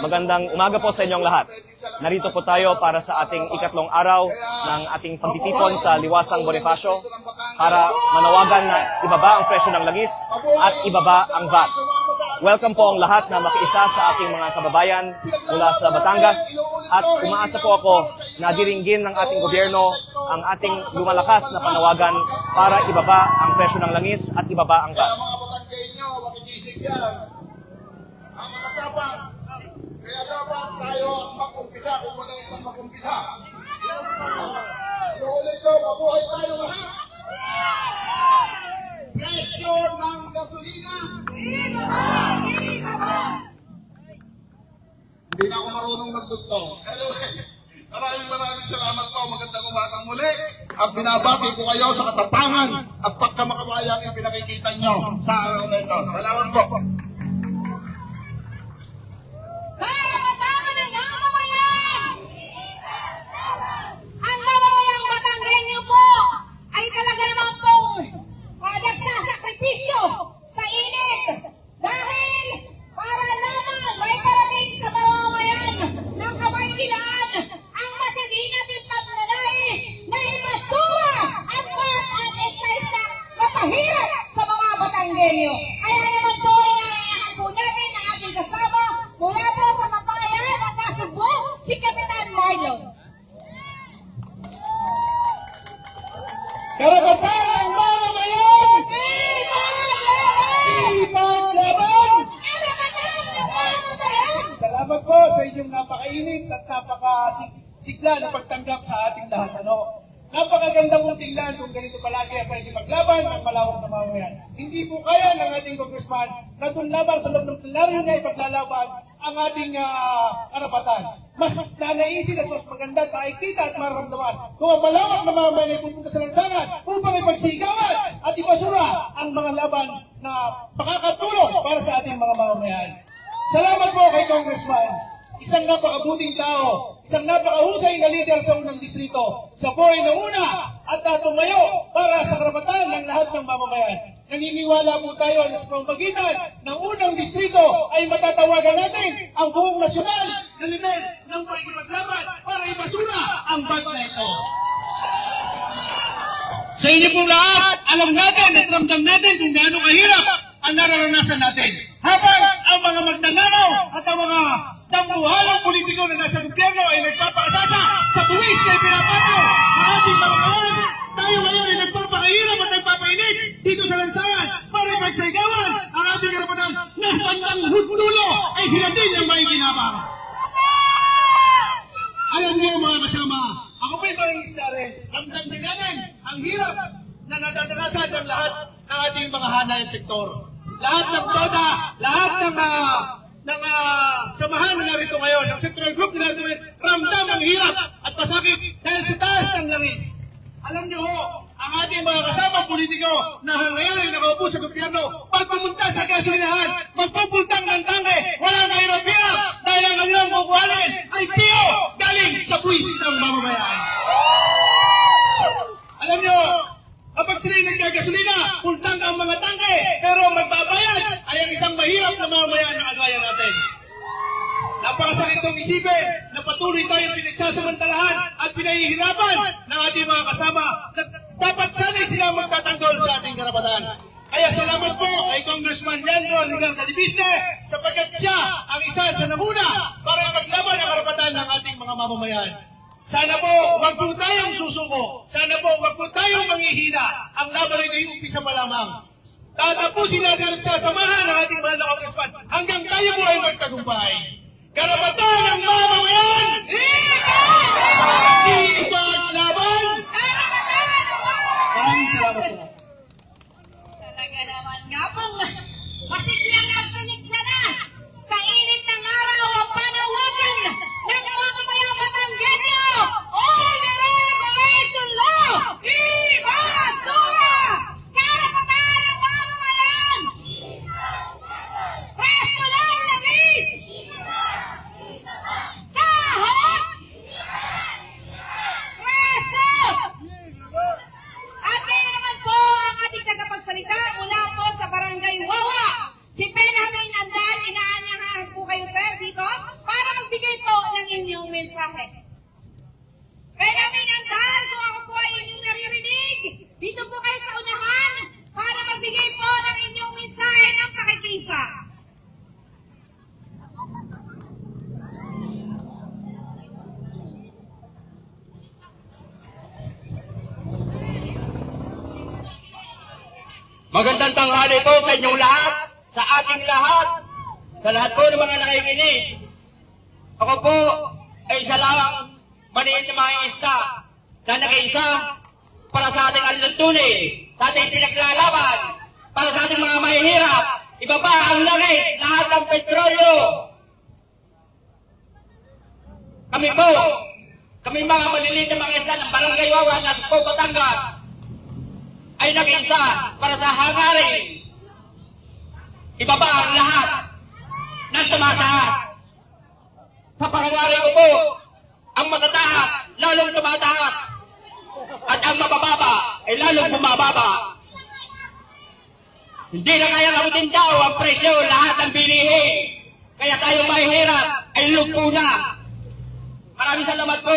Magandang umaga po sa inyong lahat. Narito po tayo para sa ating ikatlong araw ng ating pagtitipon sa Liwasang Bonifacio para manawagan na ibaba ang presyo ng langis at ibaba ang VAT. Welcome po ang lahat na makiisa sa ating mga kababayan mula sa Batangas at umaasa po ako na diringgin ng ating gobyerno ang ating lumalakas na panawagan para ibaba ang presyo ng langis at ibaba ang VAT. Kaya dapat tayo ang mag-umpisa kung walang ibang mag-umpisa. Inuulit ko, mabuhay tayo lahat. Presyo ng gasolina. Hindi na ako marunong magdugtong. Anyway, maraming salamat po. Magandang umagang muli. At binabati ko kayo sa katapangan at pagkamakabayang yung pinakikita nyo sa araw na ito. Salamat po. Sa init dahil para lamang may parating sa mamamayan ng Kamaynilaan ang masiginating pagnanais na imasura ang VAT at excise tax na pahirap sa mga Batanggenyo. Kaya naman po inaayahan po natin ang ating kasama mula po sa Mapayaan at Nasugbo, si Kapitan Marlon. Karapatan ng mamamayan! Salamat po sa inyong napakainit at napakasigla na pagtanggap sa ating lahat. Napakaganda pong tingnan kung ganito palagi ang pwede maglaban ng malawak na mamamayan. Hindi po kaya ng ating congressman na doon lamang sa loob ng plenaryo niya ipaglalaban ang ating karapatan. Mas nanaisin at mas maganda at makikita at mararamdaman kung ang malawak na mamamayan ay pupunta sa lansangan upang ipagsigawan at ipasura ang mga laban na pakakatulong para sa ating mga mamamayan. Salamat po kay Congressman. Isang napakabuting tao, isang napakahusay na leader sa unang distrito. Siya po ay nauna at tumayo para sa karapatan ng lahat ng mamamayan. Naniniwala po tayo na sa pamamagitan ng unang distrito ay matatawagan natin ang buong nasyonal na level ng pakikipaglaban para ipasura ang VAT na ito. Sa inyo pong lahat, alam natin at ramdam natin kung gaano kahirap ang nararanasan natin. Habang ang mga magdananaw at ang mga dambuhalang politiko na nasa gobyerno ay nagpapakasasa sa buwis na ipinapataw ang ating mga kawan, tayo ngayon ay nagpapakahirap at nagpapainit dito sa lansangan para ipagsigawan ang ating karapatan na bandang huddulo ay sila din ang may ginabang. Alam niyo mga kasama, ako po'y mangingisda rin. Ramdam din natin ang hirap na natatanasan ng lahat ng ating mga hanay at sektor. Lahat ng toda, lahat ng samahan na narito ngayon, ng sectoral group na narito ngayon, ramdam ang hirap at pasakit dahil sa taas ng langis. Alam niyo ho, ang ating mga kasama politiko na ngayon ay nakaupo sa gobyerno, pag pumunta sa gasolinahan, magpupultang ng tangke, walang kahirap-hirap dahil ang kanilang kukuhanin ay piyo galing sa buwis ng mamamayan. Alam niyo, kapag sila'y nagkagasolina, pultang ang mga tangke, pero ang magbabayad ay ang isang mahirap na mamamayan na kagaya natin. Napakasakit itong isipin na patuloy tayong pinagsasamantalahan at pinahihirapan ng ating mga kasama na dapat sana'y sila magtatanggol sa ating karapatan. Kaya salamat po kay Congressman Leandro Ligarda Libisne sapagkat siya ang isa sa namuna para ipaglaban ang karapatan ng ating mga mamamayan. Sana po, wag po tayong susuko. Sana po, wag po tayong manghihina. Ang laban ay umpisa pa lamang. Tatapusin natin at sasamahan ang ating mahal na Congressman hanggang tayo po ay magtagumpay. Karapatan ng mamamayan! Ipaglaban! Maraming salamat po. Talaga naman nga pong masiglang magsanikla na sa init ng araw ang panawagan ng mamamayang Batanggenyo! All the regulation law! Ibasura! Karapatan ng mamamayan! Preso ng langis! Sahot! inyong mensahe. Kaya namin andal kung ako po ay inyong naririnig. Dito po kayo sa unahan para magbigay po ng inyong mensahe ng pakikisa. Magandang tanghali po sa inyong lahat, sa ating lahat, sa lahat po ng mga nakikinig. Ako po ay isa lang maliit na mga isda na nag-iisa para sa ating alituntunin, sa ating pinaglalaban, para sa ating mga mahihirap. Ibaba ang langit, lahat ng petrolyo. Kami mga maliliit na mga isda ng Barangay Wawa na sa Batangas, ay nag-iisa para sa hangarin. Ibaba ang lahat ng tumataas. Sa pangangarin ko po, ang matataas, lalong tumataas. At ang mabababa, ay lalong bumababa. Hindi na kaya kamutin daw ang presyo, lahat ng bilihin. Kaya tayo mahihirap, ay lupo na. Maraming salamat po,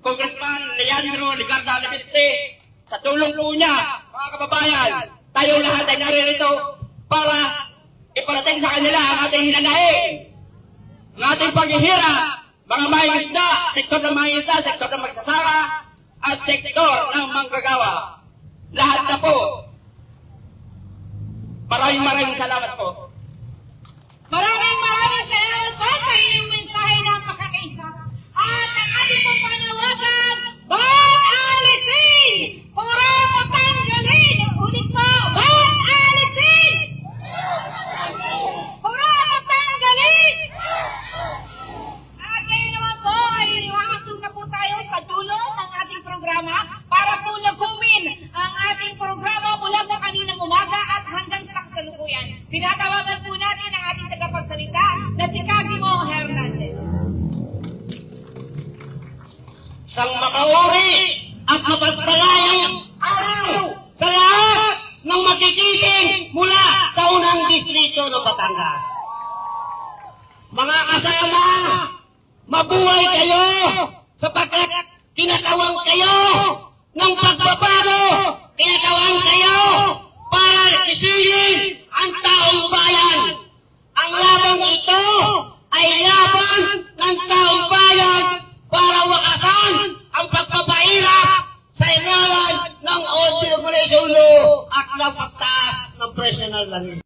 Congressman Leandro Ligarda Lebeste, sa tulong po niya, mga kababayan. Tayong lahat ay naririto para iparating sa kanila ang ating hinanaing, ang ating paghihirap, mga mangingisda, sektor ng mangingisda, sektor ng magsasaka, at sektor ng manggagawa. Lahat na po. Maraming salamat po. Maraming salamat po sa inyong mensahe ng pakakaisa. At ang ating pong panawagan, ba't alisin? Pura matanggalin! Ulit po, ba't alisin? Pura matanggalin! At ngayon naman po ay makakatulong na po tayo sa dulo ng ating programa para po lagumin ang ating programa mula po kaninang umaga at hanggang sa kasalukuyan. Pinatawagan po natin ang ating tagapagsalita na si Kagimo Hernandez. Sang makauri at mapagpalayang araw sa lahat ng makikiting mula sa unang distrito ng Batangas. Mga kasama, mabuhay kayo sapagkat kinatawang kayo ng pagbabago, kinatawang kayo para isilin ang taong bayan. Ang labang ito ay laban ng taong bayan para wakasan ang pagpapahirap sa ilalan ng Old Regulation Law at ng pagtaas ng presyo ng langis.